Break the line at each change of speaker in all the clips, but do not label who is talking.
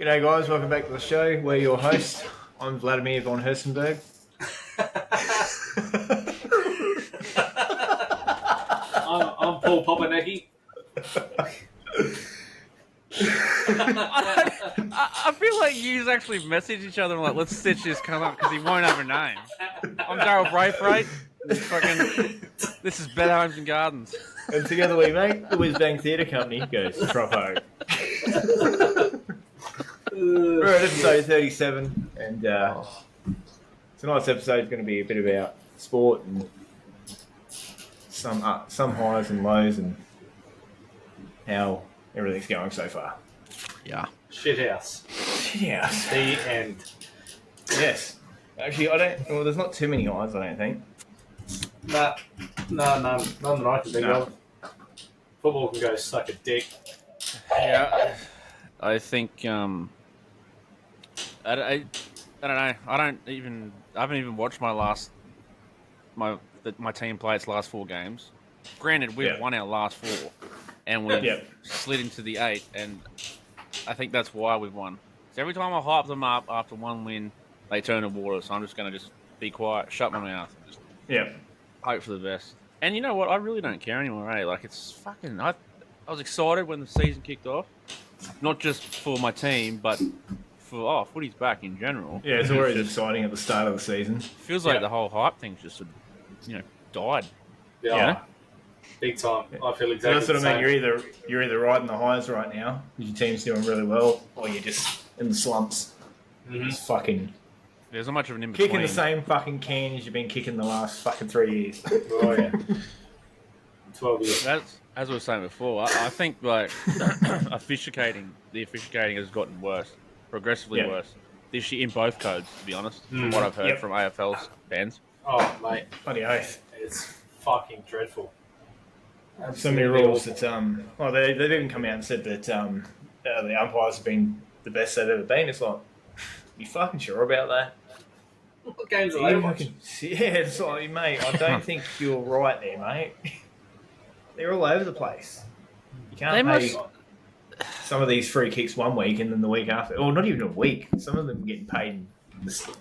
G'day guys, welcome back to the show. We're your hosts. I'm Vladimir von Hersenberg.
I'm Paul Popanecki.
I feel like you actually message each other and like, let's stitch this come up because he won't have a name. I'm Daryl Braithwaite. This is Better Homes and Gardens.
And together we make the Whiz Bang Theatre Company goes Tropo. We're at episode 37 and tonight's episode is going to be a bit about sport and some highs and lows and how everything's going so far.
Yeah.
Shithouse.
Shithouse.
The end.
Yes. Actually, well, there's not too many highs, I don't think.
None that I can think of. Football can go suck a dick.
Yeah. I think I don't know. I haven't even watched my team play its last 4 games. Granted, we've won our last 4, and we've slid into the 8, and I think that's why we've won. So every time I hype them up after one win, they turn to water. So I'm just going to just be quiet, shut my mouth, and just hope for the best. And you know what? I really don't care anymore, eh? Like, it's fucking... I was excited when the season kicked off. Not just for my team, but for, footy's back in general.
Yeah, it's always exciting at the start of the season.
Feels like the whole hype thing's just, died.
Yeah.
You know?
Big time. I feel exactly
That's what
the
I mean.
same.
You're either riding the highs right now, because your team's doing really well, or you're just in the slumps.
Mm-hmm.
Just fucking
There's not much of an in-between.
kicking the same fucking can as you've been kicking the last fucking 3 years.
Oh, yeah. 12 years.
As I was saying before, I think, like, the officiating has gotten worse, progressively worse. This year in both codes, to be honest, from what I've heard from AFL's fans.
Oh, mate.
Bloody oath.
It's fucking dreadful.
So many rules that they've even come out and said that the umpires have been the best they've ever been. It's like, you fucking sure about that?
What games are they watching?
Yeah, it's like, mate, I don't think you're right there, mate. They're all over the place. You can't pay some of these free kicks one week and then the week after, or not even a week. Some of them getting paid in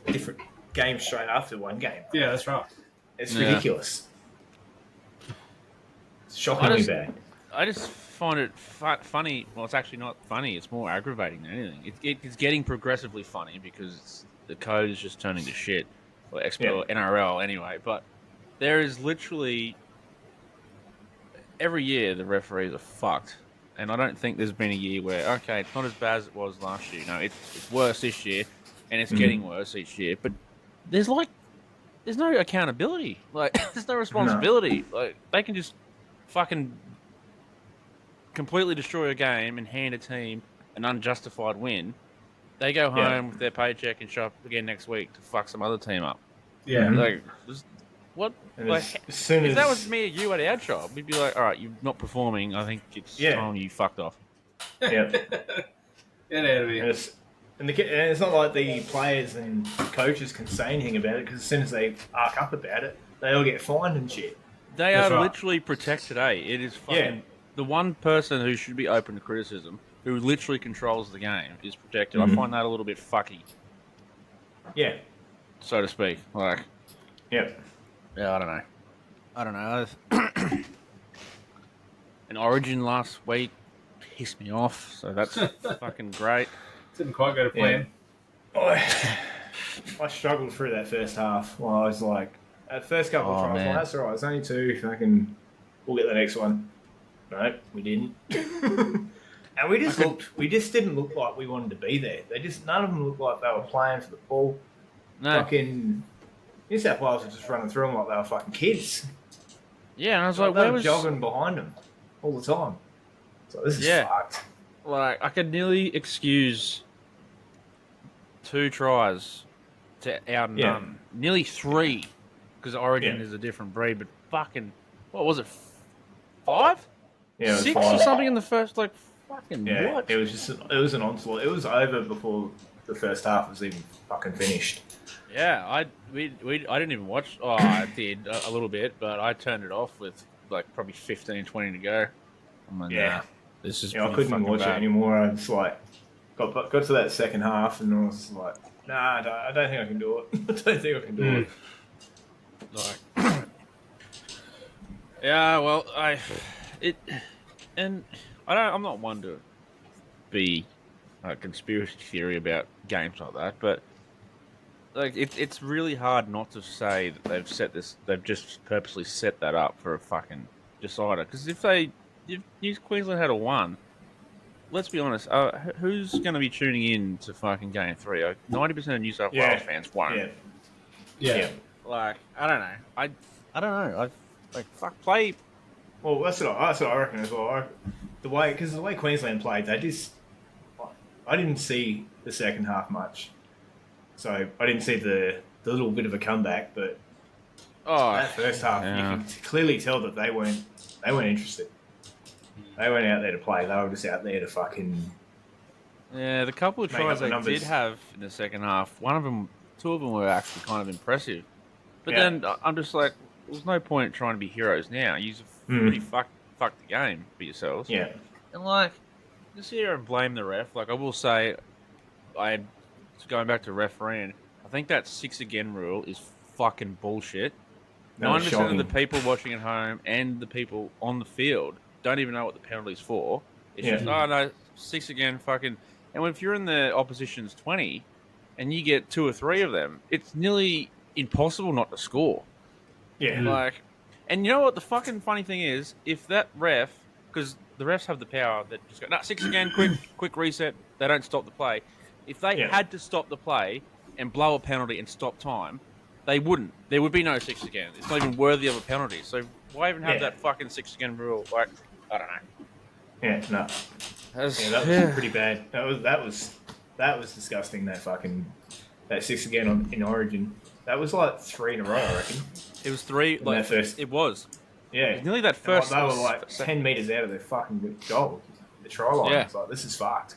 different games straight after one game.
Yeah, that's right.
It's ridiculous. It's shockingly bad.
I just find it funny. Well, it's actually not funny. It's more aggravating than anything. It's getting progressively funny because the code is just turning to shit. Or NRL anyway. But there is literally... Every year the referees are fucked. And I don't think there's been a year where, okay, it's not as bad as it was last year. No, it's worse this year. And it's getting worse each year. But there's no accountability. Like, there's no responsibility. No. Like, they can just fucking completely destroy a game and hand a team an unjustified win. They go home with their paycheck and show up again next week to fuck some other team up. Yeah. Like, what? Like, if that was me or you at our job, we'd be like, all right, you're not performing. I think it's time you fucked off.
Yeah.
Get out of here.
And it's not like the players and coaches can say anything about it because as soon as they arc up about it, they all get fined and shit.
They are literally protected, eh? It is fucking... The one person who should be open to criticism, who literally controls the game, is protected. I find that a little bit fucky.
Yeah.
So to speak. Like...
Yeah,
I don't know. An Origin last week pissed me off, so that's fucking great.
Didn't quite go to plan.
I struggled through that first half. Well, I was like, at the first couple of tries, well, that's all right. It's only 2. We'll get the next one. No, we didn't. And we just didn't look like we wanted to be there. None of them looked like they were playing for the ball.
No.
Fucking New South Wales were just running through them like they were fucking kids.
Yeah, and I was like,
they were jogging behind them all the time. So this is fucked.
Like, I could nearly excuse 2 tries to our none. Nearly 3, because Origin is a different breed, but fucking, what was it, 5?
Yeah,
6
5.
or something in the first, like, fucking what?
It was an onslaught. It was over before the first half was even fucking finished.
Yeah, I didn't even watch. Oh, I did a little bit, but I turned it off with like probably 15, 20 to go. I'm like, nah, this is
I couldn't watch it anymore. I was like, got to that second half, and I was like, nah, I don't think I can do it. I don't think I can do it.
Like, yeah, well, I'm not one to be a conspiracy theory about games like that, but like it's really hard not to say that they've just purposely set that up for a fucking decider. Because if New Queensland had a one, let's be honest, who's going to be tuning in to fucking game 3? 90% of New South Wales fans won't.
Yeah.
Like, I don't know. I don't know. Fuck, play.
Well, that's what I reckon as well. The way Queensland played, I didn't see the second half much, so I didn't see the little bit of a comeback. But that first half, you can clearly tell that they weren't interested. They weren't out there to play. They were just out there to fucking.
Yeah, the couple of tries they did have in the second half, two of them were actually kind of impressive. But then I'm just like, there's no point trying to be heroes now. You've really fucked the game for yourselves.
Yeah.
And like, just sit here and blame the ref. Like, I will say, going back to refereeing, I think that 6 again rule is fucking bullshit. 90% of the people watching at home and the people on the field don't even know what the penalty's for. It's just, oh no, 6 again, fucking. And if you're in the opposition's 20 and you get 2 or 3 of them, it's nearly impossible not to score.
Yeah.
Like, and you know what the fucking funny thing is? If that ref, because the refs have the power that just go, 6 again, quick reset, they don't stop the play. If they had to stop the play and blow a penalty and stop time, they wouldn't. There would be no 6 again. It's not even worthy of a penalty. So why even have that fucking 6 again rule? Like, I don't know.
Yeah, no. That was pretty bad. That was disgusting. That 6 again in Origin. That was like 3 in a row, I reckon.
It was 3. Like, first. It was.
Yeah.
It was nearly that first.
They were like 10 metres out of their fucking goal. The try line.
Yeah.
It's like, this is fucked.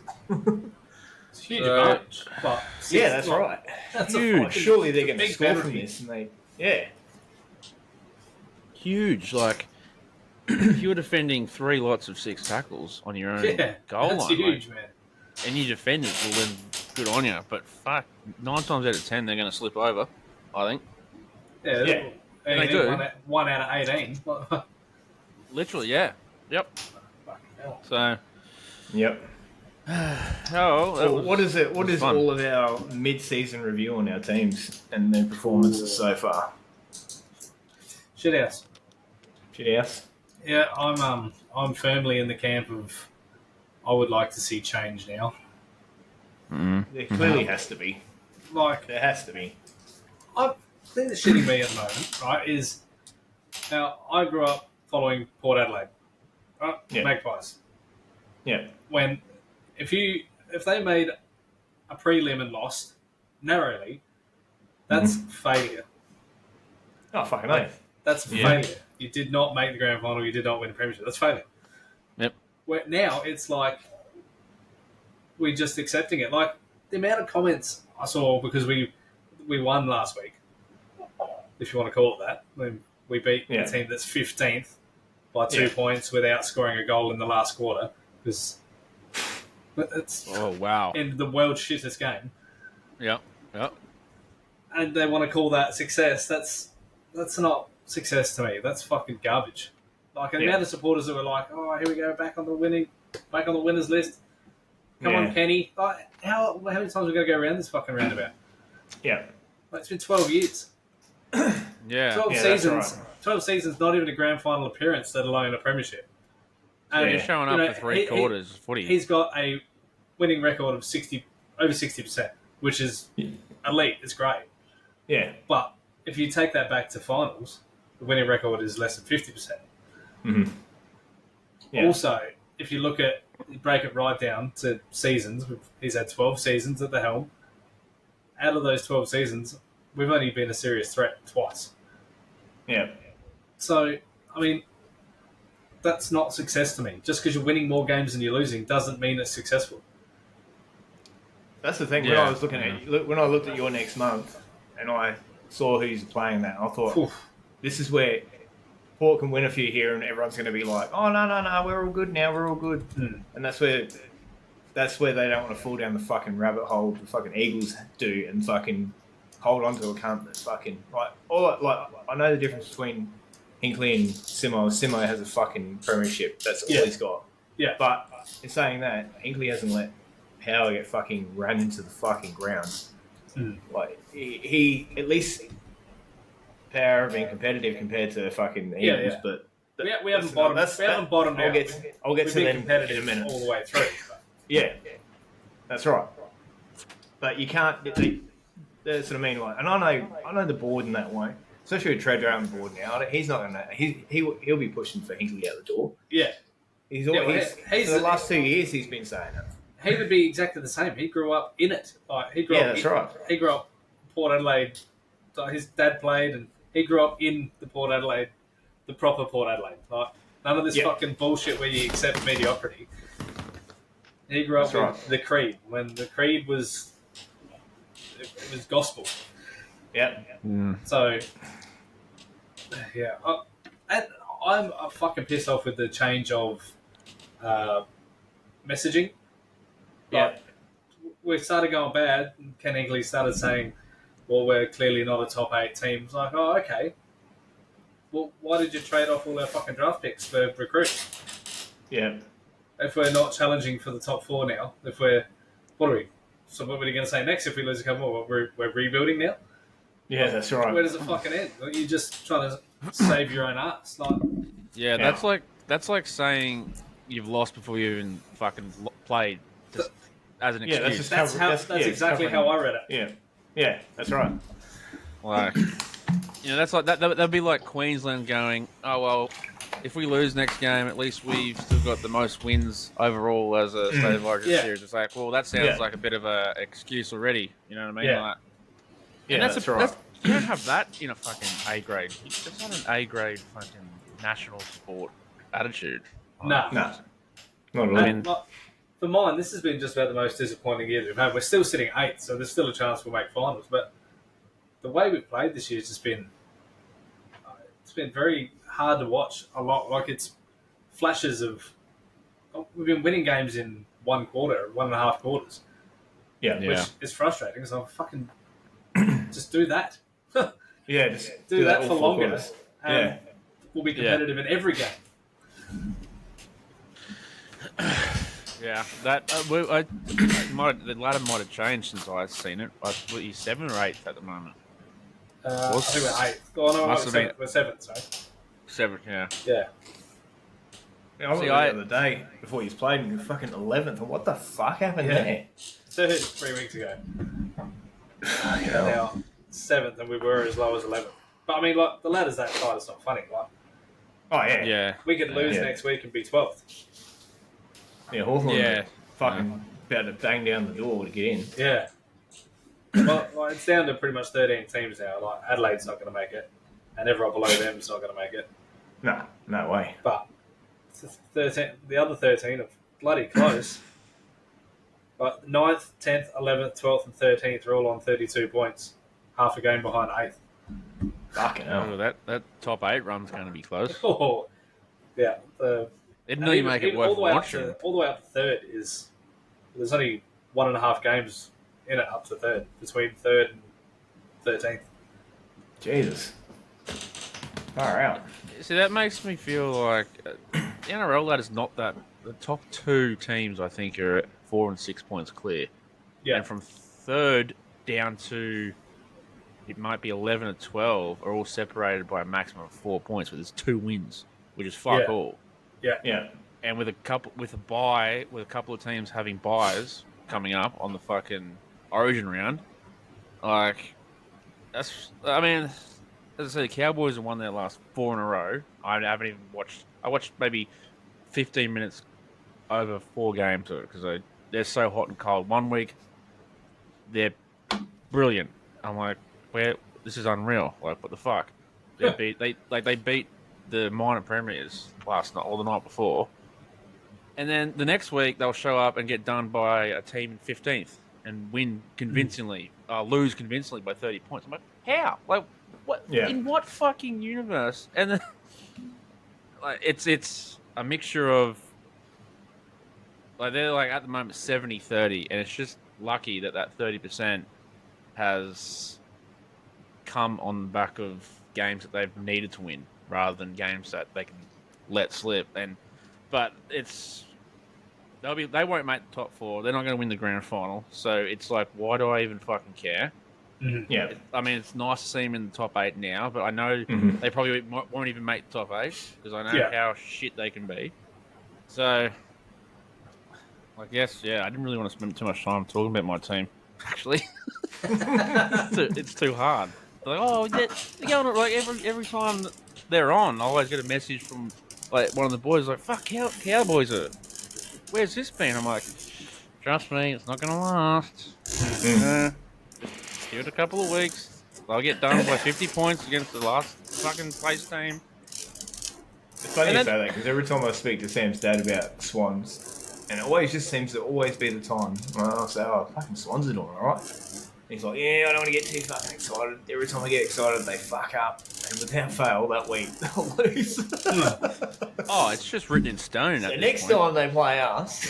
It's a huge advantage. But
that's right.
That's
huge. Surely they're going to score from this. And
huge. Like, if you were defending 3 lots of 6 tackles on your own goal line.
That's huge, man.
And you defend it, well then, good on you. But fuck, 9 times out of 10, they're going to slip over, I think.
Yeah.
And they do.
1 out of 18.
Literally, yeah. Yep.
Fucking hell.
So.
Yep. What is it? What is all of our mid-season review on our teams and their performances so far?
Shithouse.
Shithouse.
Yeah, I'm firmly in the camp of I would like to see change now.
There clearly has to be.
Like,
there has to be.
I think that's shitting me at the moment, right, is now I grew up following Port Adelaide, right?
Yeah.
Magpies.
Yeah.
If they made a prelim and lost narrowly, that's failure.
Oh, fucking oath.
That's failure. You did not make the grand final. You did not win the premiership. That's failure.
Yep.
Where now it's like we're just accepting it. Like the amount of comments I saw because we won last week, if you want to call it that. When we beat a team that's 15th by 2 points without scoring a goal in the last quarter. Because it's in the world's shittest game.
Yeah.
And they want to call that success. That's not success to me. That's fucking garbage. Like the amount of supporters that were like, "Oh, here we go, back on the winners list." Come on, Kenny. Like, how many times are we going to go around this fucking roundabout?
Yeah.
Like, it's been 12 years. 12 seasons. Right. 12 seasons, not even a grand final appearance, let alone a premiership.
And you're showing up for 3 quarters footy.
He's got a winning record of over 60%, which is elite. It's great.
Yeah.
But if you take that back to finals, the winning record is less than 50%.
Mm-hmm. Yeah.
Also, if you break it right down to seasons, he's had 12 seasons at the helm. Out of those 12 seasons, we've only been a serious threat twice.
Yeah.
So, I mean, that's not success to me. Just because you're winning more games than you're losing doesn't mean it's successful.
That's the thing. When I was when I looked at your next month and I saw who's playing that, I thought, this is where Port can win a few here and everyone's going to be like, oh, no, we're all good now, we're all good. And that's where that's where they don't want to fall down the fucking rabbit hole the fucking Eagles do and fucking hold on to a cunt that's fucking I know the difference between Hinkley and Simo. Simo has a fucking premiership. That's all he's got.
Yeah.
But in saying that, Hinkley hasn't let Power get fucking ran into the fucking ground. Like he at least Power have been competitive compared to fucking Eagles, but
we haven't bottomed out.
I'll get to them
competitive
in a minute.
all the way through. But.
Yeah, that's right. But you can't. That's what I mean. Like, and I know the board in that way, especially with Treadwell on the board now. He's not gonna. He'll be pushing for Hinkley out the door.
Yeah,
he's always. For the last 2 years, he's been saying it.
He would be exactly the same. He grew up in it. Like he grew up.
That's right.
He grew up in Port Adelaide. His dad played, and he grew up in the Port Adelaide, the proper Port Adelaide. Like none of this fucking bullshit where you accept mediocrity. He grew up in the Creed when the Creed was it was gospel.
Yeah.
So and I'm fucking pissed off with the change of messaging. Like, we started going bad. Ken Hinkley started saying, well, we're clearly not a top 8 team. It's like, oh, okay. Well, why did you trade off all our fucking draft picks for recruits?
Yeah.
If we're not challenging for the top 4 now, what are we? So what are you going to say next if we lose a couple more? We're rebuilding now?
Yeah, that's right.
Where does it fucking end? You're just trying to save your own ass. Like,
that's like saying you've lost before you even fucking played. Just as an excuse.
That's exactly how I read it.
Yeah, that's right.
Like, that's like that'd be like Queensland going, oh well, if we lose next game, at least we've still got the most wins overall as a state of origin series. It's like, well, that sounds like a bit of an excuse already. You know what I mean?
Yeah.
Like,
Yeah, that's right.
You don't have that in a fucking A grade. It's not an A grade fucking national sport attitude.
No.
Not at all.
For mine, this has been just about the most disappointing year we've had. We're still sitting 8th, so there's still a chance we'll make finals. But the way we've played this year has just been it's been very hard to watch. A lot like it's flashes of we've been winning games in 1 quarter, 1.5 quarters. Which is frustrating. So fucking just do that.
Just
do that for longer.
Quarters.
And we'll be competitive in every game.
Yeah, that the ladder might have changed since I've seen it. He's 7th or 8th at the moment.
I think we're 8th. Oh no, we're 7th. Sorry,
7th. Yeah.
Yeah.
I was the other day before he's played and fucking 11th. What the fuck happened there?
3rd 3 weeks ago. Now 7th, and we were as low as 11th. But I mean, like the ladder's that tight. It's not funny. Like,
yeah.
We could lose next week and be 12th.
Yeah, Hawthorne fucking about to bang down the door to get in.
Yeah. Well, it's down to pretty much 13 teams now. Like Adelaide's not going to make it, and everyone below them is not going to make it.
No way.
But the other 13 are bloody close. But 9th, 10th, 11th, 12th, and 13th are all on 32 points, half a game behind 8th.
Fucking hell.
That top 8 run's going to be close.
Oh, yeah.
It'd nearly make it worth watching.
All the way up to 3rd is there's only 1.5 games in it up to 3rd, between 3rd and 13th.
Jesus. Far out.
See, that makes me feel like the NRL ladder's not that. The top 2 teams, I think, are at 4 and 6 points clear.
Yeah.
And from 3rd down to it might be 11 or 12 are all separated by a maximum of 4 points, but there's 2 wins, which is fuck all.
Yeah.
And with a couple of teams having buys coming up on the fucking Origin round, like as I say, the Cowboys have won their last 4 in a row. I haven't even watched. I watched maybe 15 minutes over 4 games because they're so hot and cold. 1 week they're brilliant. I'm like, this is unreal. Like, what the fuck? They beat the minor premiers last night or the night before, and then the next week they'll show up and get done by a team in 15th and win convincingly, lose convincingly by 30 points. I'm like, how? Like, what?
Yeah.
In what fucking universe? And then, like, it's a mixture of Like they're like at the moment 70-30, and it's just lucky that 30% has come on the back of games that they've needed to win rather than games that they can let slip. But they won't make the top four. They're not going to win the grand final. So it's like, why do I even fucking care?
Mm-hmm.
Yeah.
I mean, it's nice to see them in the top 8 now, but I know they probably won't even make the top 8 because I know how shit they can be. So, I guess, I didn't really want to spend too much time talking about my team, actually. It's too hard. Like, oh, they're going like every time they're on, I always get a message from like one of the boys like, "Fuck, Cowboys are. Where's this been?" I'm like, "Trust me, it's not going to last. Give it a couple of weeks. They'll get done by 50 points against the last fucking place team."
It's funny you say that because every time I speak to Sam's dad about Swans, and it always just seems to always be the time when I'll say, "Oh, fucking Swans are doing alright." He's like, "Yeah, I don't want to get too fucking excited. Every time I get excited, they fuck up, and without fail, that week they'll lose."
Oh, it's just written in stone.
So next time they play us,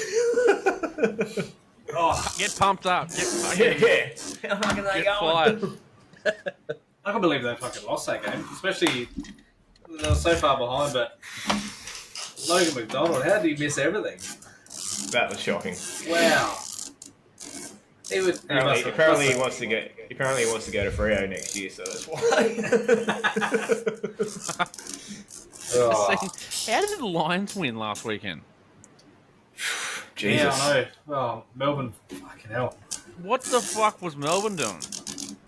get pumped up. Get fucking,
how fucking they
get
going?
fired.
I can't believe they fucking lost that game, especially they were so far behind. But Logan McDonald, how did he miss everything?
That was shocking.
Wow.
Apparently he wants to go to Freo next year, so that's why.
How did the Lions win last weekend?
Jesus.
Yeah, I know. Well, Melbourne, fucking hell.
What the fuck was Melbourne doing?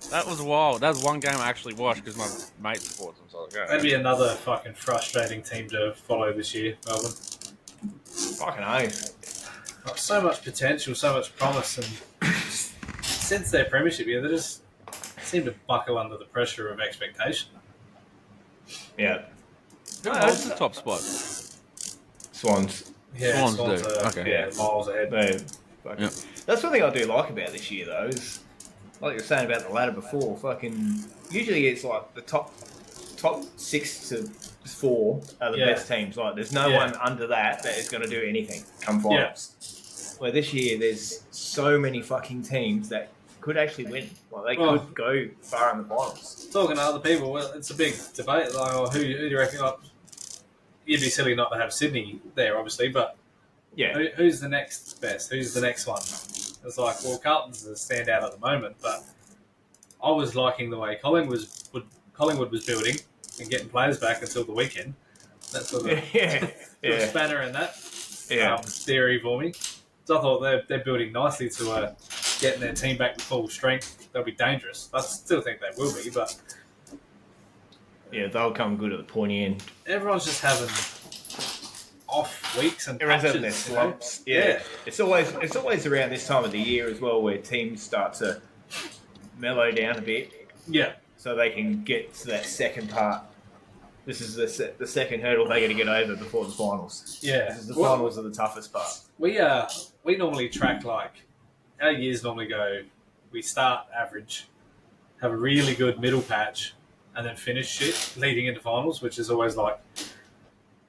That was wild. That was one game I actually watched because my mate supports them. So I was like,
That'd be another fucking frustrating team to follow this year, Melbourne.
Fucking oath.
Got so much potential, so much promise, and since their premiership year, they just seem to buckle under the pressure of expectation.
Yeah.
who holds the top spot?
Swans.
Yeah,
Swans do.
are,
Okay.
Yeah, miles ahead.
That's one thing I do like about this year, though, is like you were saying about the ladder before. Fucking usually it's like the top 6 to 4 are the best teams. Like there's no one under that is going to do anything come finals. Where this year there's so many fucking teams that could actually win. Like they could go far in the finals.
Talking to other people, well, it's a big debate. Like, who do you reckon? Like, you'd be silly not to have Sydney there, obviously, but who's the next best? Who's the next one? It's like, well, Carlton's a standout at the moment, but I was liking the way Collingwood was building and getting players back until the weekend. That's sort of a spanner in that theory for me. So I thought they're building nicely to getting their team back to full strength. They'll be dangerous. I still think they will be, but
they'll come good at the pointy end.
everyone's just having off weeks and
Everyone's having
patches,
their slumps. Yeah. It's always around this time of the year as well where teams start to mellow down a bit.
Yeah.
So they can get to that second part. This is the second hurdle they're going to get over before the finals.
Yeah.
This is the finals are the toughest part.
We normally track our years normally go. We start average, have a really good middle patch, and then finish shit leading into finals, which is always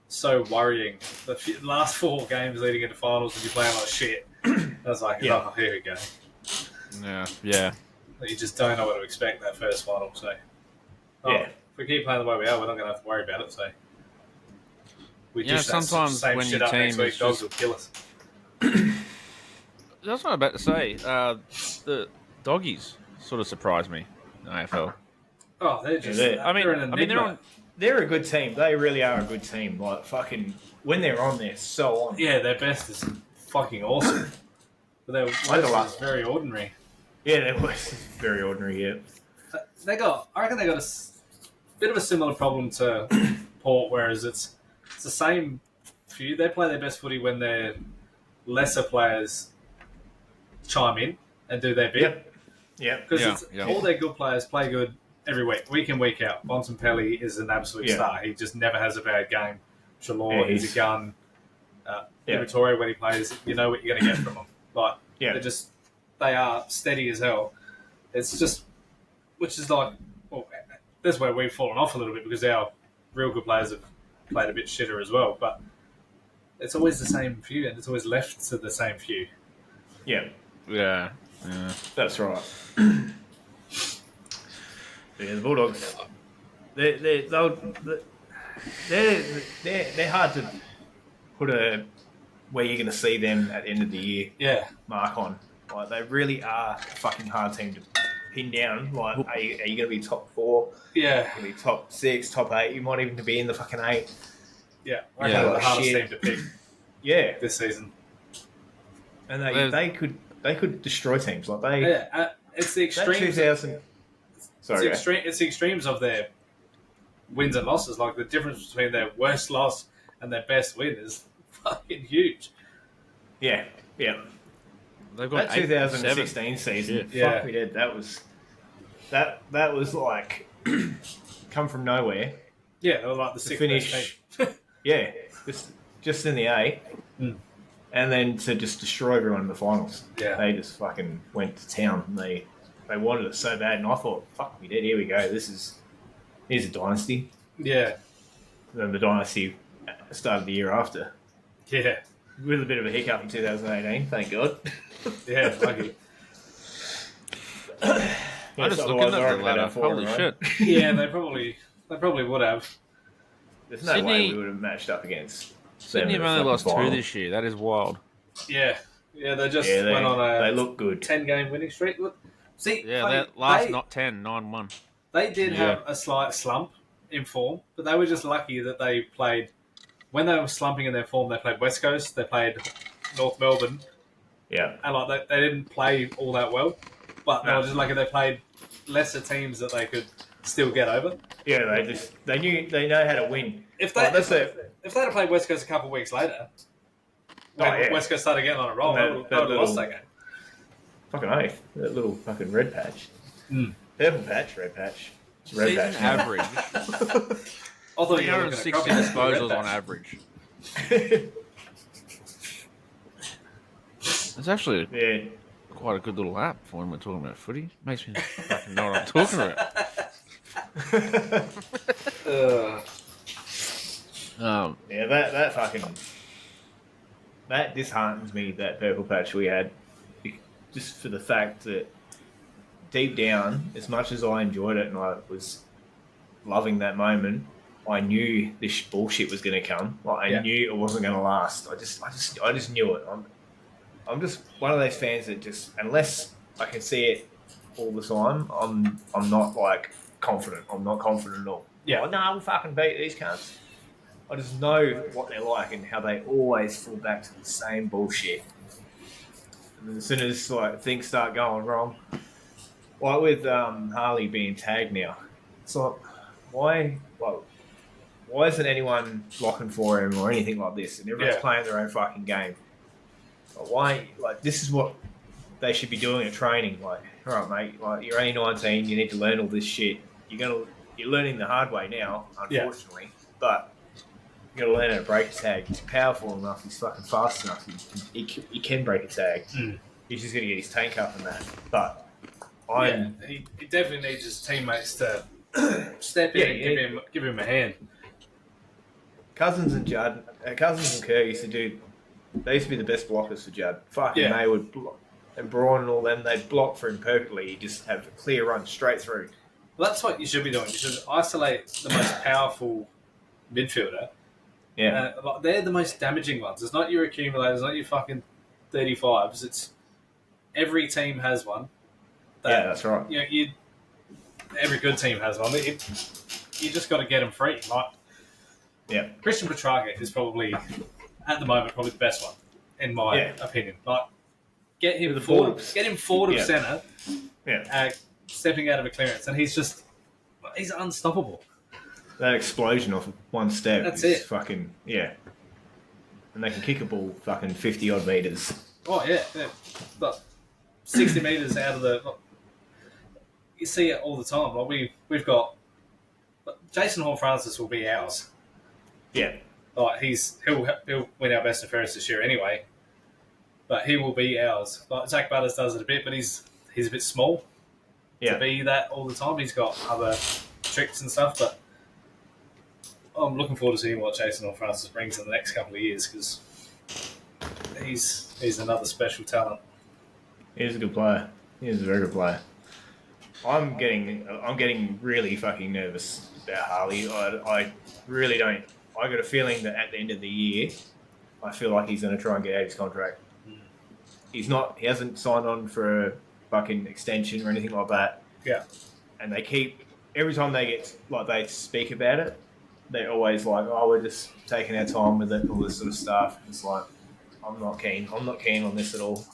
so worrying. The last 4 games leading into finals and you're playing like shit. I was like, oh, here we go.
Yeah.
You just don't know what to expect that first final. So, if we keep playing the way we are, we're not going to have to worry about it. So, we just
sometimes
same
when
shit
your
up next
team
week,
is
dogs will kill us.
That's what I'm about to say. The doggies sort of surprised me in the AFL.
Oh, they're just.
They're a good team. They really are a good team. Like fucking when they're on, they're so on.
Yeah, their best is fucking awesome. But their worst is very ordinary.
Yeah, their worst is very ordinary. Yeah.
I reckon they got a bit of a similar problem to Port, whereas it's the same few. They play their best footy when their lesser players chime in and do their bit.
Yeah.
Because all their good players play good every week in, week out. Bontempelli is an absolute star. He just never has a bad game. Shalor, he's a gun. Victoria, when he plays, you know what you're going to get from him. They are steady as hell. It's just, which is that's where we've fallen off a little bit because our real good players have played a bit shitter as well. But it's always the same few, and it's always left to the same few.
Yeah,
Yeah.
that's right. Yeah, the Bulldogs. They're hard to put a where you're going to see them at the end of the year
Yeah,
mark on. Like they really are a fucking hard team to pin down. Like, are you going to be top 4?
yeah,
Going to be top 6, top 8? You might even be in the fucking 8.
yeah.
Yeah,
The hardest team to pick
Yeah,
this season.
and they could destroy teams. Like they.
Yeah, it's the
That
extremes.
2000. Sorry,
It's the extremes of their wins and losses. Like the difference between their worst loss and their best win is fucking huge.
yeah.
They've got
That 2016 season,
Yeah.
fuck me dead. That was like come from nowhere.
Yeah, they were like the
To
sixth
finish,
best team.
yeah, just in the 8,
Mm.
and then to just destroy everyone in the finals.
Yeah.
They just fucking went to town. And they wanted it so bad, and I thought, fuck me dead. Here we go. Here's a dynasty.
Yeah,
And then the dynasty started the year after
yeah,
with a bit of a hiccup in 2018. Thank God.
yeah. Lucky.
I'm just looking at the ladder. Holy shit.
Yeah, they probably would have.
There's no
Sydney-
way we would have matched up against
Sydney
them
have
in the
only lost
fucking
2
final.
this year. That is wild.
Yeah, they just
Yeah,
went on
they
a
look good.
10-game winning streak. See,
Yeah,
funny,
that last not 10, 9-1.
they did
Yeah.
have a slight slump in form, but they were just lucky that they played when they were slumping in their form. They played West Coast, they played North Melbourne,
Yeah.
and like they didn't play all that well, but they
No.
were just lucky they played lesser teams that they could still get over.
Yeah, they know how to win.
If
Like,
they
that's it.
if they'd have played West Coast a couple of weeks later, when
Oh, yeah.
West Coast started getting on a roll,
That-
they would
that
have lost
little-
that game.
Fucking oath. That little fucking red patch.
Mm.
Purple patch, red patch. Red
Season
patch.
average.
I thought you were looking at
360
Croppy.
disposals
Red
on
patch.
average. It's actually
Yeah.
quite a good little app for when we're talking about footy. Makes me fucking know what I'm talking about.
Yeah, that fucking that disheartens me. That purple patch we had, just for the fact that deep down, as much as I enjoyed it and I was loving that moment, I knew this bullshit was going to come. Like I
Yeah.
knew it wasn't going to last. I just knew it. I'm just one of those fans that just, unless I can see it all the time, I'm not like confident. I'm not confident at all.
Yeah.
Like, no, we'll fucking beat these cunts. I just know what they're like and how they always fall back to the same bullshit. And then as soon as like things start going wrong, like with Harley being tagged now, it's like why isn't anyone blocking for him or anything like this? And everyone's
Yeah.
playing their own fucking game. Like, why? Like this is what they should be doing at training. Like, all right, mate. Like you're only 19. You need to learn all this shit. You're learning the hard way now, unfortunately. But you got to learn how to break a tag. He's powerful enough. He's fucking fast enough. He can break a tag.
Mm.
He's just going to get his tank up and that. But
He definitely needs his teammates to step in and give him a hand.
Cousins and Kerr used to do. They used to be the best blockers for Judd. Fucking
Yeah.
they would block. And Braun and all them, they'd block for him perfectly. He'd just have a clear run straight through.
Well, that's what you should be doing. You should isolate the most powerful midfielder.
Yeah.
Like, they're the most damaging ones. It's not your accumulators, not your fucking 35s. It's every team has one.
Yeah, that's right.
You know, every good team has one. You just got to get them free. Like,
Yeah.
Christian Petrarca is probably, at the moment, probably the best one, in my opinion. Like, get him
With the
forward,
balls.
get him forward of
Yeah.
centre,
Yeah.
stepping out of a clearance, and he's unstoppable.
That explosion off of one step
That's
is
it.
fucking, yeah. And they can kick a ball fucking 50 odd metres.
Oh yeah. Like 60 metres out of the. Like, you see it all the time. Like we've got Jason Horne-Francis will be ours.
Yeah.
Like he'll win our best and fairest this year anyway. But he will be ours. Like Zach Butters does it a bit, but he's a bit small to be that all the time. He's got other tricks and stuff, but I'm looking forward to seeing what Jason Horne-Francis brings in the next couple of years because he's another special talent.
He's a good player. He's a very good player. I'm getting really fucking nervous about Harley. I really don't. I got a feeling that at the end of the year, I feel like he's going to try and get out of his contract. He's not. He hasn't signed on for a fucking extension or anything like that.
Yeah.
And they keep every time they speak about it, they're always like, "Oh, we're just taking our time with it, all this sort of stuff." It's like, I'm not keen. I'm not keen on this at all.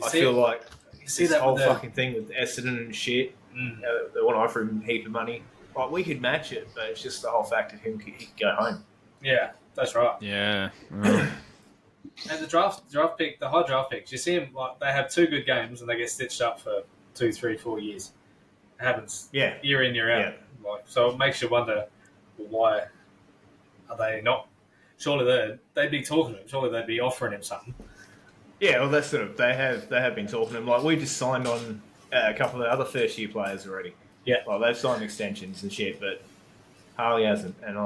I feel like this whole fucking thing with Essendon and shit. They want to offer him a heap of money. Like, we could match it, but it's just the whole fact of he could go home.
Yeah, that's right.
Yeah.
And the draft pick, the high draft picks, you see them like they have 2 good games and they get stitched up for 2, 3, 4 years. It happens.
Yeah.
Year in, year out.
Yeah.
Like, so it makes you wonder, why are they not? Surely they'd be talking to him. Surely they'd be offering him something.
Yeah, well, that's sort of they have been talking to him. Like, we just signed on a couple of other first year players already.
Yeah,
like they've signed extensions and shit, but Harley hasn't. And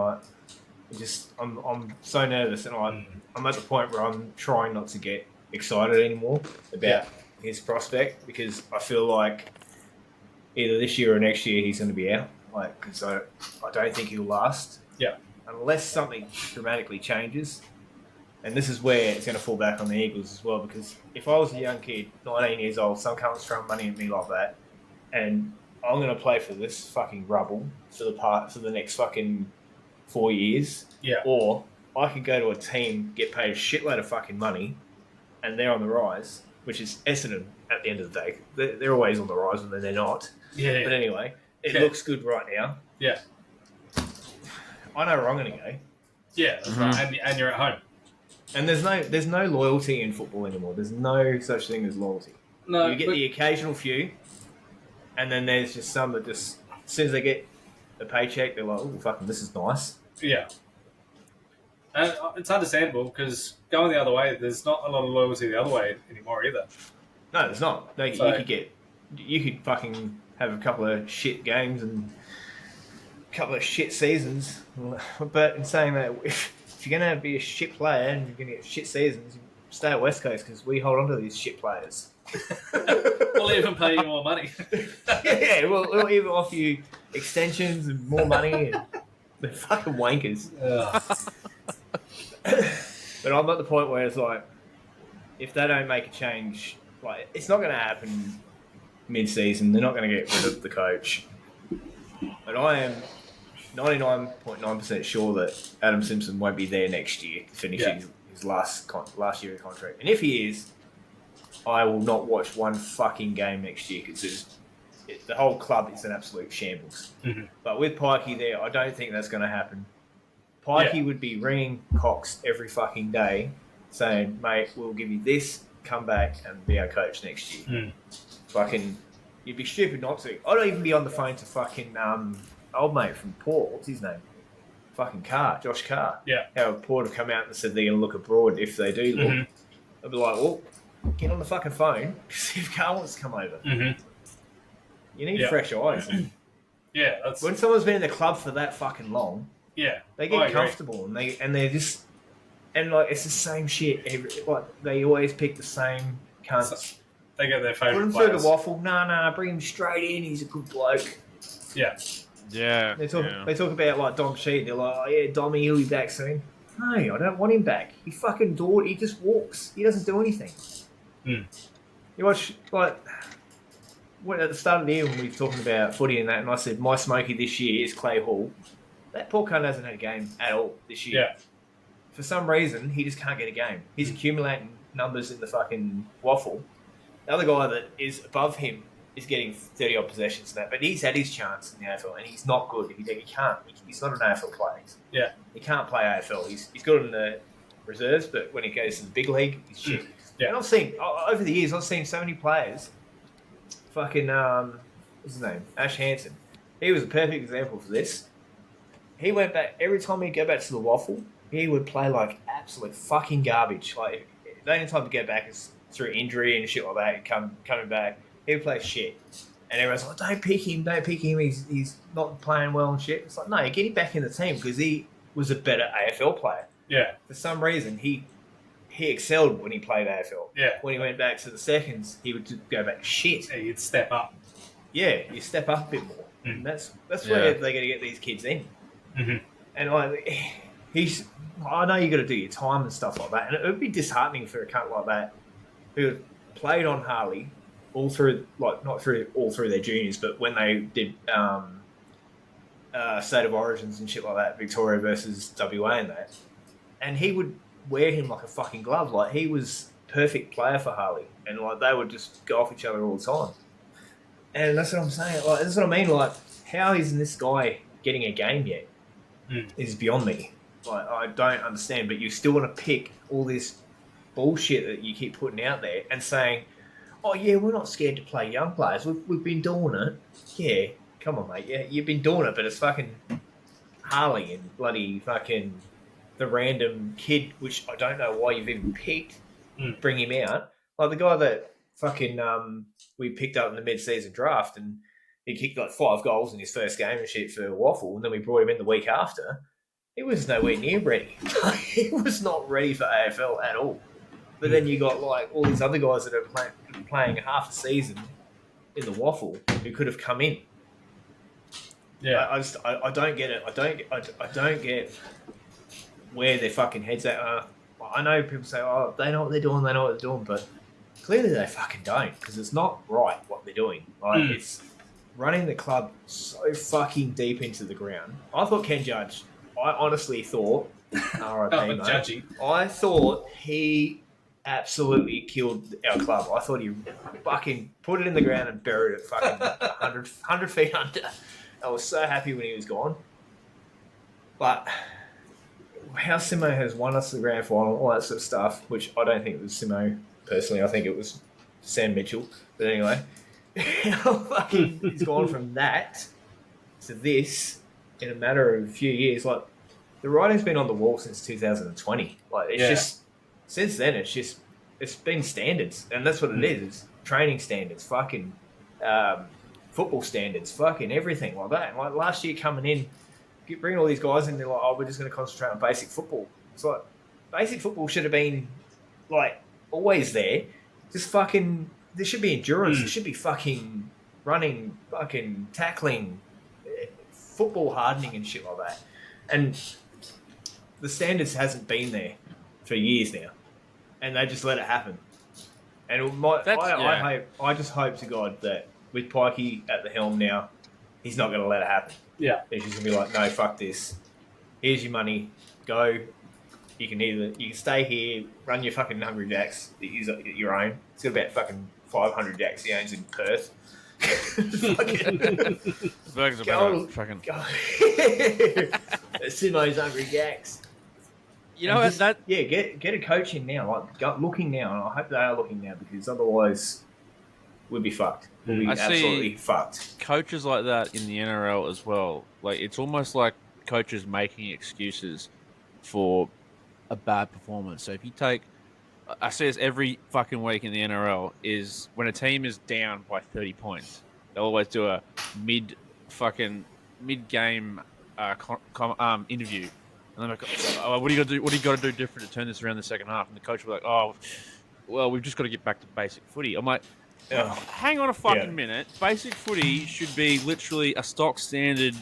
I'm so nervous, and I'm at the point where I'm trying not to get excited anymore about his prospect, because I feel like either this year or next year he's going to be out. Like, because I don't think he'll last.
Yeah,
unless something dramatically changes. And this is where it's going to fall back on the Eagles as well, because if I was a young kid, 19 years old, some cunt's throwing money at me like that, and I'm going to play for this fucking rubble for the next fucking 4 years, or I could go to a team, get paid a shitload of fucking money, and they're on the rise, which is Essendon at the end of the day. They're always on the rise, and then they're not.
Yeah.
But anyway, it looks good right now.
Yeah.
I know where I'm going to go.
Yeah, that's right. And you're at home.
And there's no loyalty in football anymore. There's no such thing as loyalty.
No,
you get the occasional few, and then there's just some that just, as soon as they get a paycheck, they're like, "Oh, fucking, this is nice."
Yeah, and it's understandable, because going the other way, there's not a lot of loyalty the other way anymore either.
No, there's not. You could fucking have a couple of shit games and a couple of shit seasons, but in saying that, if you're going to be a shit player and you're going to get shit seasons, stay at West Coast, because we hold on to these shit players.
We'll even pay you more money.
Yeah, we'll even offer you extensions and more money. And they're fucking wankers. But I'm at the point where it's like, if they don't make a change, like, it's not going to happen mid-season. They're not going to get rid of the coach. But I am 99.9% sure that Adam Simpson won't be there next year to finish his last year of contract. And if he is, I will not watch one fucking game next year, because the whole club is an absolute shambles.
Mm-hmm.
But with Pikey there, I don't think that's going to happen. Pikey would be ringing Cox every fucking day saying, "Mate, we'll give you this, come back and be our coach next year." Fucking, you'd be stupid not to. I don't even be on the phone to fucking old mate from Port. What's his name? Fucking Josh Carr.
Yeah.
How Port have come out and said they're going to look abroad if they do look. I'd be like, well, get on the fucking phone, see if Carr wants to come over. You need fresh eyes.
Yeah, that's...
When someone's been in the club for that fucking long, they get comfortable, and they're just, and like, it's the same shit. Like, they always pick the same cunts.
They get their favourite
Put him
players.
through the waffle. Nah, bring him straight in. He's a good bloke.
Yeah.
They talk about, like, Dom Sheed. They're like, "Oh yeah, Dommy, he'll be back soon." No, I don't want him back. He fucking he just walks. He doesn't do anything. You watch, like, at the start of the year when we were talking about footy and that, and I said my smoky this year is Clay Hall. That poor cunt hasn't had a game at all this year.
Yeah.
For some reason, he just can't get a game. He's accumulating numbers in the fucking waffle. The other guy that is above him is getting 30-odd possessions and that, but he's had his chance in the AFL, and he's not good. He can't. He's not an AFL player. He can't play AFL. He's good in the reserves, but when he goes to the big league, he's shit. And I've seen, over the years, I've seen so many players, fucking, what's his name? Ash Hansen. He was a perfect example for this. He went back, every time he'd go back to the waffle, he would play like absolute fucking garbage. Like, the only time to go back is through injury and shit like that, coming back. He would play shit. And everyone's like, don't pick him, he's not playing well and shit. It's like, no, get him back in the team, because he was a better AFL player.
Yeah.
For some reason, he he excelled when he played AFL.
Yeah.
When he went back to the seconds, he would just go back to shit.
Yeah, you'd step up.
Yeah, you step up a bit more.
Mm.
And that's where they're going to get these kids in.
Mm-hmm.
And I know you got to do your time and stuff like that. And it would be disheartening for a cunt like that who played on Harley all through, like not through all through their juniors, but when they did State of Origins and shit like that, Victoria versus WA and that. And he would wear him like a fucking glove. Like, he was perfect player for Harley. And, like, they would just go off each other all the time. And that's what I'm saying. Like, that's what I mean. Like, how isn't this guy getting a game yet is beyond me. Like, I don't understand. But you still want to pick all this bullshit that you keep putting out there and saying, oh, yeah, we're not scared to play young players. We've been doing it. Yeah, come on, mate. Yeah, you've been doing it, but it's fucking Harley and bloody fucking the random kid, which I don't know why you've even picked, bring him out. Like the guy that fucking we picked up in the mid-season draft, and he kicked like 5 goals in his first game and shit for Waffle, and then we brought him in the week after. He was nowhere near ready. He was not ready for AFL at all. But then you got like all these other guys that are playing half a season in the Waffle who could have come in.
Yeah,
I don't get it. I don't get where their fucking heads at. I know people say, oh, they know what they're doing, but clearly they fucking don't, because it's not right what they're doing. Like, it's running the club so fucking deep into the ground. I thought Ken Judge, I honestly thought, R.I.P. mate, I thought he absolutely killed our club. I thought he fucking put it in the ground and buried it fucking 100 feet under. I was so happy when he was gone. But how Simo has won us the grand final, all that sort of stuff, which I don't think it was Simo personally. I think it was Sam Mitchell. But anyway, how fucking he's gone from that to this in a matter of a few years. Like, the writing's been on the wall since 2020. Like, it's just, since then, it's been standards. And that's what it is. It's training standards, fucking football standards, fucking everything like that. And like last year coming in, bringing all these guys in, they're like, oh, we're just going to concentrate on basic football. It's like, basic football should have been, like, always there. Just fucking, there should be endurance. There should be fucking running, fucking tackling, football hardening and shit like that. And the standards hasn't been there for years now. And they just let it happen. And I just hope to God that with Pikey at the helm now, he's not going to let it happen.
Yeah.
He's just going to be like, no, fuck this. Here's your money. Go. You can stay here, run your fucking Hungry Jacks your own. It's got about fucking 500 Jacks he owns in Perth.
Burgers are better. Fucking.
Simo's Hungry Jacks.
You know what?
Get a coach in now. Like, looking now, and I hope they are looking now, because otherwise we'd be fucked. We'll be absolutely fucked.
Coaches like that in the NRL as well. Like, it's almost like coaches making excuses for a bad performance. So if you take, I see this every fucking week in the NRL, is when a team is down by 30 points, they'll always do a mid-game interview. And they're like, oh, what do you got to do? What do you got to do different to turn this around in the second half? And the coach will be like, oh, well, we've just got to get back to basic footy. I'm like, hang on a fucking minute. Basic footy should be literally a stock standard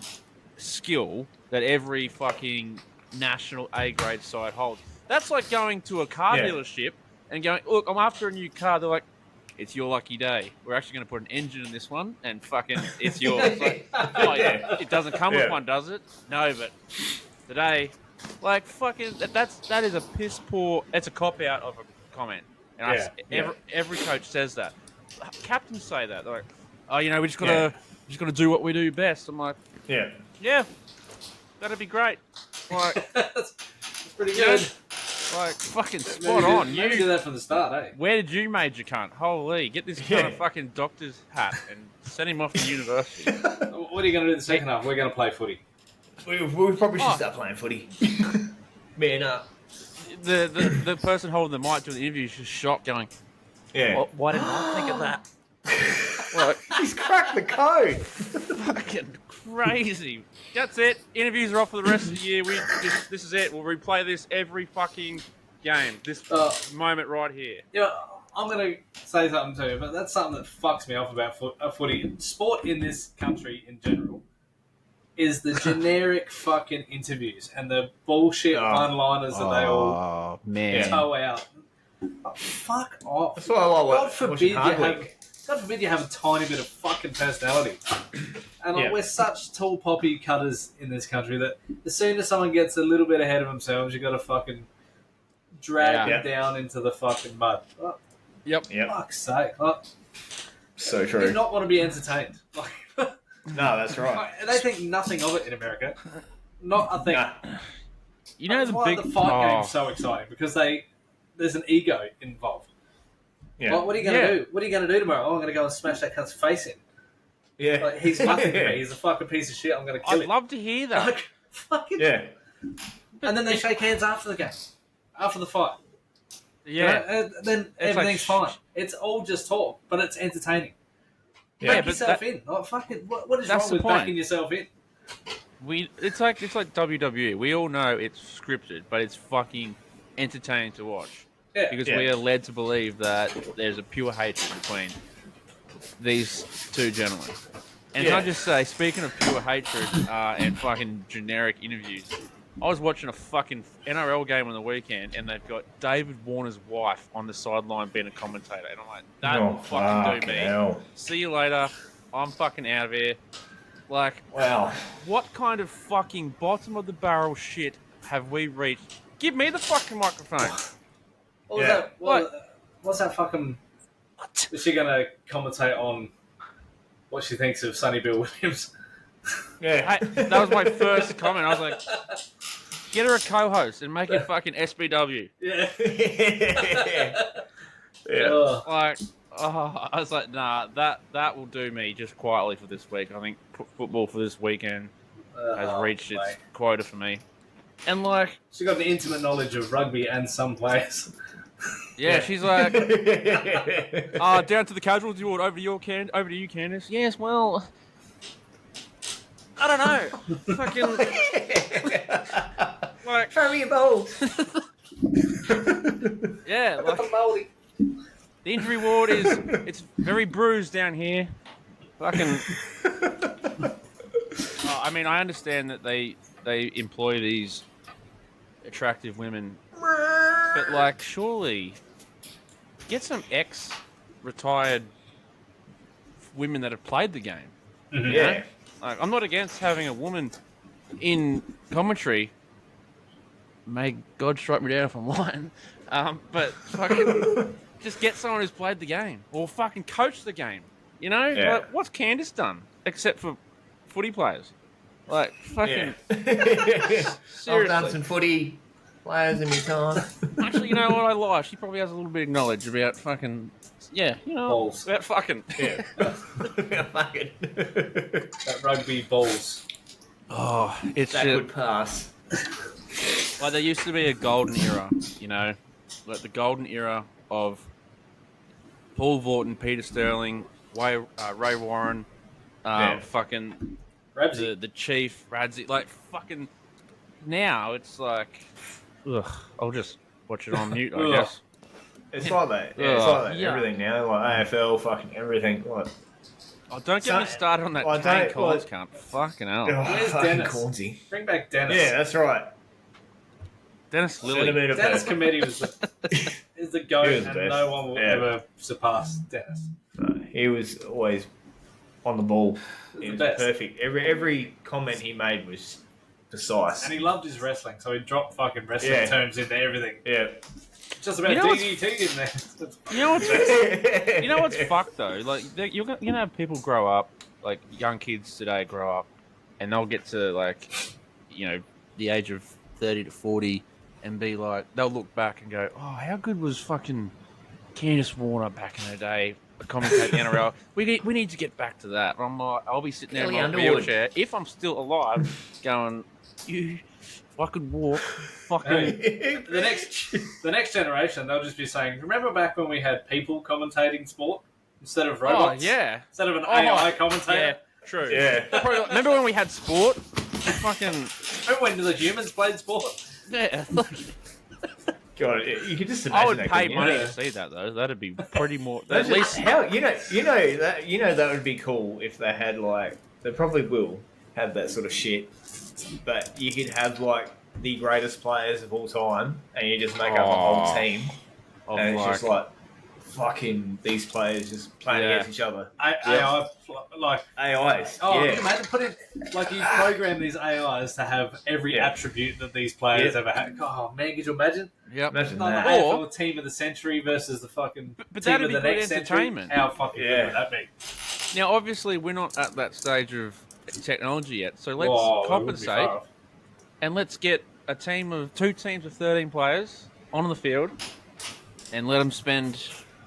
skill that every fucking national A-grade side holds. That's like going to a car dealership and going, look, I'm after a new car. They're like, it's your lucky day. We're actually going to put an engine in this one, and fucking, it's yours. Like, it doesn't come with one, does it? No, but today, like, fucking, that is a piss poor. It's a cop out of a comment, and every coach says that. Captains say that. They're like, oh, we just gotta do what we do best. I'm like, yeah, that'd be great. Like,
that's pretty good.
Like, fucking spot on.
You do that from the start, eh?
Where did you major, cunt? Holy, get this kind of fucking doctor's hat and send him off to university.
What are you going to do in the second half? We're going to play footy.
We probably should start playing footy. Man up.
The person holding the mic during the interview is just shocked, going, why didn't I think of that?
Like, he's cracked the code.
Fucking crazy. That's it. Interviews are off for the rest of the year. This is it. We'll replay this every fucking game. This moment right here.
Yeah, I'm going to say something too, but that's something that fucks me off about footy. Sport in this country in general is the generic fucking interviews and the bullshit one-liners that they all toe out. Oh, fuck off.
That's why I like
God forbid you have a tiny bit of fucking personality. And we're such tall poppy cutters in this country that as soon as someone gets a little bit ahead of themselves, you got to fucking drag them down into the fucking mud. Oh,
Yep.
fuck's sake.
So true.
You do not want to be entertained.
No, that's right.
They think nothing of it in America. Not a thing.
Nah.
You know,
that's why the fight game's so exciting, because there's an ego involved.
Yeah.
Like, what are you going to do? What are you going to do tomorrow? Oh, I'm going to go and smash that cunt's face in.
Yeah.
Like, he's nothing to me. He's a fucking piece of shit. I'm going to kill him.
I'd love to hear that.
Like, fucking...
Yeah.
And then they shake hands after the game. After the fight.
Yeah.
You know, then everything's fine. It's all just talk, but it's entertaining. Back yourself in. Like, fucking, what is wrong with backing yourself in?
It's like WWE. We all know it's scripted, but it's fucking entertaining to watch.
Yeah.
Because we are led to believe that there's a pure hatred between these two gentlemen. And can I just say, speaking of pure hatred and fucking generic interviews, I was watching a fucking NRL game on the weekend, and they've got David Warner's wife on the sideline being a commentator, and I'm like, that will fucking do me.
Hell.
See you later. I'm fucking out of here. Like,
wow.
What kind of fucking bottom of the barrel shit have we reached? Give me the fucking microphone.
What's that fucking... Is she going to commentate on what she thinks of Sonny Bill Williams?
Yeah.
That was my first comment. I was like, get her a co-host and make it fucking SBW.
Yeah.
Like, I was like, nah, that will do me just quietly for this week. I think football for this weekend has reached its quota for me. And like,
she got the intimate knowledge of rugby and some players.
Yeah, she's like, down to the casualty ward. Over to you, Candice. Yes, well, I don't know. Fucking like,
throw me a bowl.
Yeah, like, the injury ward it's very bruised down here. Fucking. I mean, I understand that they employ these attractive women, but like, surely get some ex-retired women that have played the game.
Mm-hmm.
Yeah.
Like, I'm not against having a woman in commentary. May God strike me down if I'm lying. But fucking just get someone who's played the game or fucking coach the game. You know, like, what's Candice done except for footy players? Like, fucking seriously.
I've done some footy players in my time.
Actually, you know what? I lie. She probably has a little bit of knowledge about fucking. Yeah, you know,
balls.
about fucking.
Yeah. Fucking.
That rugby balls.
Oh, it's
that would pass.
Like, there used to be a golden era, you know, like the golden era of Paul Vaughton, Peter Sterling, Ray Warren, fucking the Chief, Radzi. Like, fucking now it's like, ugh, I'll just watch it on mute, I guess.
It's like that. Yeah, it's like that. Yeah. Everything now, like AFL, fucking everything. Like,
oh, don't get me started on that Kane Collins cunt. Fucking hell.
Where's Dennis? Cornsy. Bring back Dennis.
Yeah, that's right.
Dennis Lilly.
Dennis Cometti is the GOAT, and no one will ever surpass Dennis.
He was always on the ball. He was
best.
Perfect. Every comment he made was precise.
And he loved his wrestling, so he dropped fucking wrestling terms into everything.
Yeah.
Just about DDT in there.
You know what's fucked though? Like, you're gonna have people grow up, like young kids today grow up, and they'll get to, like, you know, the age of 30 to 40, and be like, they'll look back and go, oh, how good was fucking Candice Warner back in the day, commentating the NRL? We need to get back to that. I'm like, I'll be sitting there in my wheelchair, if I'm still alive, going, if I could walk, fucking.
The next generation, they'll just be saying, remember back when we had people commentating sport instead of robots?
Oh, yeah.
Instead of an AI commentator?
Yeah, true.
Yeah.
Remember when we had remember when the humans played sport?
Yeah.
God, God, you could just imagine
I would
that,
pay
couldn't you?
money
Yeah.
to see that though. That'd be pretty more.
That's
At least
how that would be cool if they had like they probably will have that sort of shit, but you could have like the greatest players of all time, and you just make up a whole team,
of
and it's
like,
just like fucking these players just playing
Yeah.
against each other.
AI, like,
AIs,
oh,
yeah,
imagine putting, like, you program these AIs to have every
Yeah.
attribute that these players
Yeah.
ever had. Oh, man, could you imagine?
yep.
imagine
Like,
that.
the
Or-
AFL team of the century versus the fucking
But
team
that'd
of
be
the
good
next century.
entertainment.
How fucking
Yeah.
good would that be?
Now, obviously, we're not at that stage of technology yet, so let's
Whoa, it would be
compensate
far off.
and let's get two teams of 13 players on the field and let them spend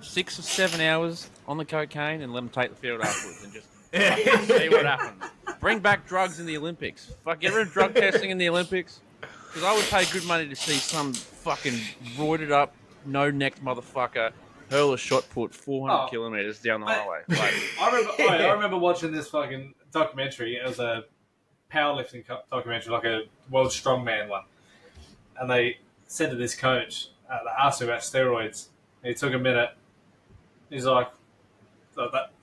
6 or 7 hours on the cocaine and let them take the field afterwards and just see what happens. Bring back drugs in the Olympics. Fuck, get rid of drug testing in the Olympics. Because I would pay good money to see some fucking roided up, no-necked motherfucker hurl a shot put 400
Oh.
kilometers down the
Mate.
highway. Like,
I remember watching this fucking documentary. It was a powerlifting documentary, like a world strongman one. And they said to this coach, they asked him about steroids. And he took a minute. He's like,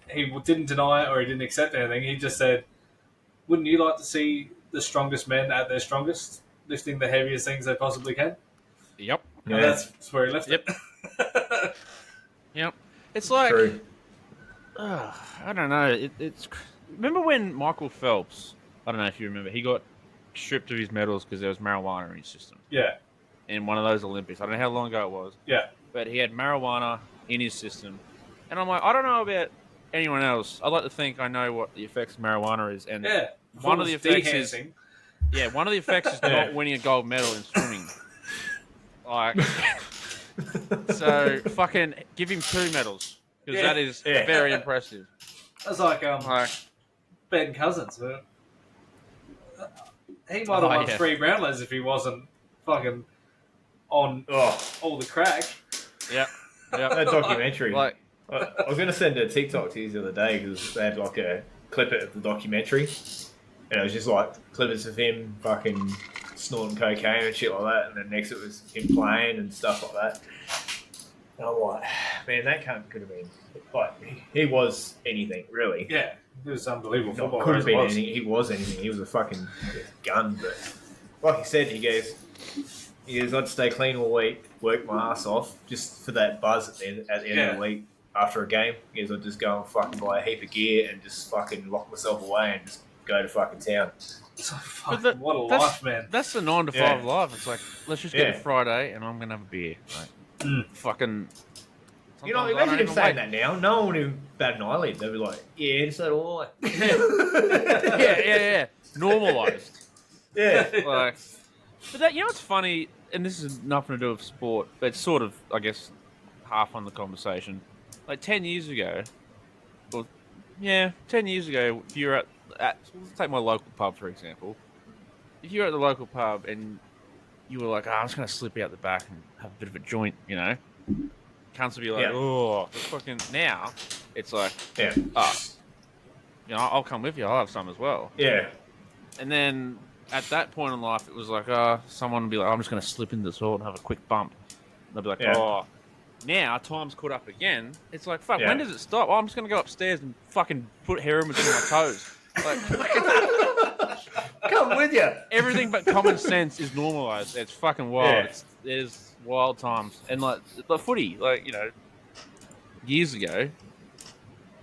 he didn't deny it or he didn't accept anything. He just said, "Wouldn't you like to see the strongest men at their strongest, lifting the heaviest things they possibly can?"
yep.
And that's where he left
Yep.
it.
Yep. It's like,
True.
I don't know. It's remember when Michael Phelps? I don't know if you remember. He got stripped of his medals because there was marijuana in his system
Yeah,
in one of those Olympics. I don't know how long ago it was,
yeah.
but he had marijuana in his system, and I'm like, I don't know about anyone else. I like to think I know what the effects of marijuana is, and
Yeah.
one of the effects is
de-enhancing.
one of the effects is
Yeah.
not winning a gold medal in swimming. Like, so fucking give him 2 medals because
Yeah.
that is
Yeah.
very impressive.
That's like
Like,
Ben Cousins. He might have won
yeah.
3 Brownlows if he wasn't fucking on
Oh,
all the crack.
yep, yep.
that documentary.
Like,
I was going to send a TikTok to you the other day because they had like a clip of the documentary, and it was just like clips of him fucking snorting cocaine and shit like that, and then next it was him playing and stuff like that. And I'm like, man, that cunt could have been like he was anything really.
Yeah, he was unbelievable
Not
footballer.
could have
as
been
it was.
anything. He was anything. He was a fucking gun. But like he said, he goes, I'd stay clean all week, work my ass off just for that buzz at the end of
Yeah.
the week after a game. He goes, I'd just go and fucking buy a heap of gear and just fucking lock myself away and just go to fucking town.
So fucking,
But
what a
that's-
life, man.
that's the 9 to 5
Yeah.
life. It's like, let's just get
Yeah.
to Friday and I'm gonna have a beer. Like, fucking.
You know,
sometimes I
imagine
don't
him
even
saying
wait.
that now. No one would bat an eyelid. They'd be like, yeah, so do I.
Yeah. Normalized.
yeah.
Like, but that, you know what's funny, and this is nothing to do with sport, but it's sort of, I guess, half on the conversation. Like 10 years ago, 10 years ago, if you're let's take my local pub for example. If you're at the local pub and you were like, I'm just gonna slip out the back and have a bit of a joint, you know, cunts would be like,
Yeah.
oh, fucking. Now it's like,
Yeah.
you know, I'll come with you. I'll have some as well.
Yeah.
And then at that point in life, it was like, someone would be like, I'm just going to slip into the toilet and have a quick bump. And they'll be like,
Yeah.
oh. Now, time's caught up again. It's like, fuck,
Yeah.
when does it stop? Oh, I'm just going to go upstairs and fucking put heroin between my toes. Like,
Come with you.
everything but common sense is normalized. It's fucking wild.
Yeah.
There's wild times. And, like, the footy, like, you know, years ago,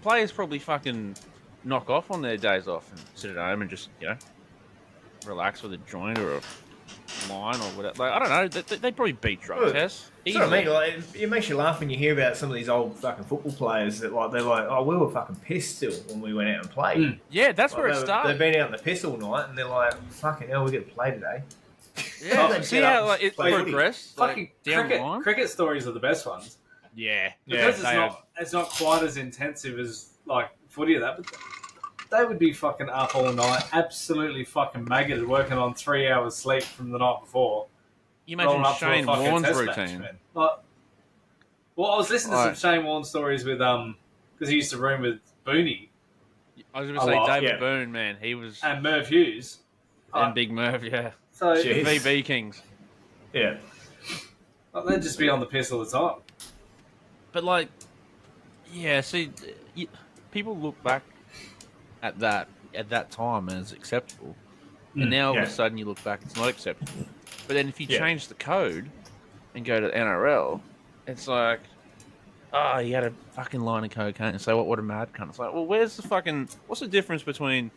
players probably fucking knock off on their days off and sit at home and just, you know, relax with a joint or a line or whatever. Like, I don't know. They probably beat drug
Well,
tests.
That's what I
Easily.
mean. Like, it makes you laugh when you hear about some of these old fucking football players that like they're like, oh, we were fucking pissed still when we went out and played.
Yeah, that's where it
They've
started.
been out in the piss all night and they're like, fucking hell, we're going to play today.
Yeah,
They
see
get up
how
and
like it
play footy.
progressed
Fucking
like, down the line.
cricket stories are the best ones.
Yeah,
Because
Yeah,
it's not quite as intensive as like footy or that, but they would be fucking up all night, absolutely fucking maggoted, working on 3 hours sleep from the night before.
You
rolling
imagine
up to a
Shane
fucking
Warne's
test match,
routine.
man. Like, well, I was listening to
Right.
some Shane Warne stories with because he used to room with Booney
I was going
A
to say
lot,
David
yeah.
Boone, man. He was
and Merv Hughes.
and Big Merv, yeah.
So
Jeez.
VB Kings.
Yeah.
Like, they'd just be on the piss all the time.
But like, yeah. See, people look back at that time as acceptable, and now all of a sudden you look back, it's not acceptable. But then if you change the code and go to NRL, it's like, oh, he had a fucking line of cocaine. And say, what a mad cunt. It's like, well, what's the difference between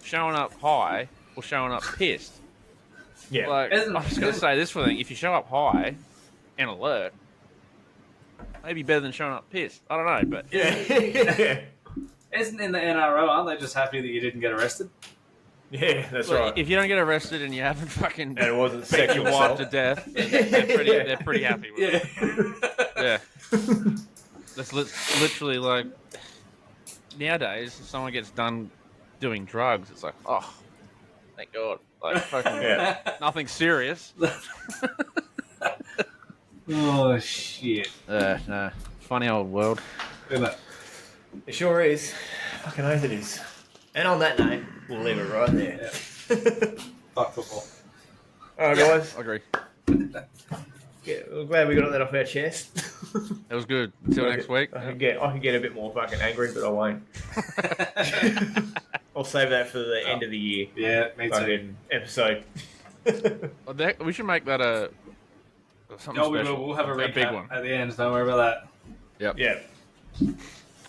showing up high or showing up pissed?
Yeah.
Like, I'm just going to say this for thing. If you show up high and alert, maybe better than showing up pissed. I don't know, but...
Yeah.
Isn't in the NRL, aren't they just happy that you didn't get arrested?
Yeah, that's right.
If you don't get arrested and you haven't fucking...
And it wasn't sexual
your wife to death, they're pretty happy with it. Yeah. That's literally like... Nowadays, if someone gets done doing drugs, it's like, oh, thank God. Like, fucking nothing serious.
Oh, shit.
No. Funny old world.
Isn't it?
It sure is. Fucking oath it is. And on that note, we'll leave it right there.
Yeah. Fuck football.
Alright, guys.
I agree.
Yeah, we're glad we got that off our chest.
That was good. Until next week.
I can get a bit more fucking angry, but I won't. I'll save that for the end of the year.
Yeah, me too.
Fucking episode.
We should make that something special.
We'll have a recap
big one
at the end. Don't worry about that.
Yep.
Yeah.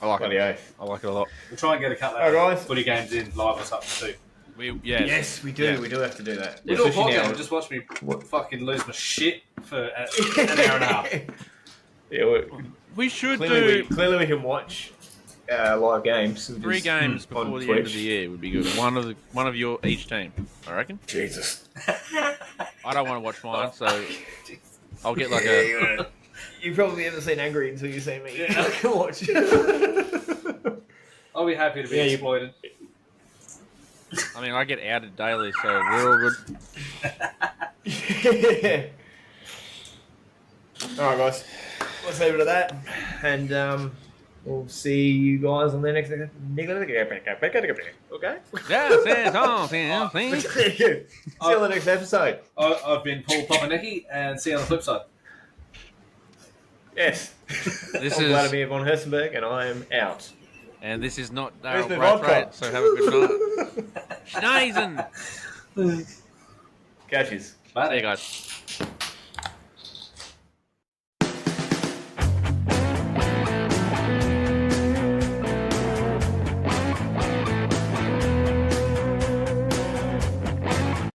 I like
Bloody
it.
oath.
I like it a lot.
We'll try and get a couple
Alright,
of
guys.
footy games in live or something too.
Yes, we do. Yeah. We do have to do that.
We do a
Especially
podcast
now.
and just watch me fucking lose my shit for an hour and a half.
Yeah,
we should
clearly we can watch live games.
3 games before the end of the year would be good. One of your each team, I reckon.
Jesus.
I don't want to watch mine, so I'll get like a.
You probably haven't seen Angry until you see me.
Yeah.
I can watch.
I'll be happy to be exploited.
I mean, I get outed daily, so we're all good.
Yeah. All right, guys. Let's leave it at that, and we'll see you guys on the next. Okay.
Yeah,
See you on the next episode.
I've been Paul Papanecki, and see you on the flip side.
Yes.
This
I'm
is
Vladimir von Hersenberg, and I am out.
And this is not
Where's
Daryl
my
Braithwaite,
vodka?
so have a good night. Schneisen.
Catches.
Bye.
See you guys.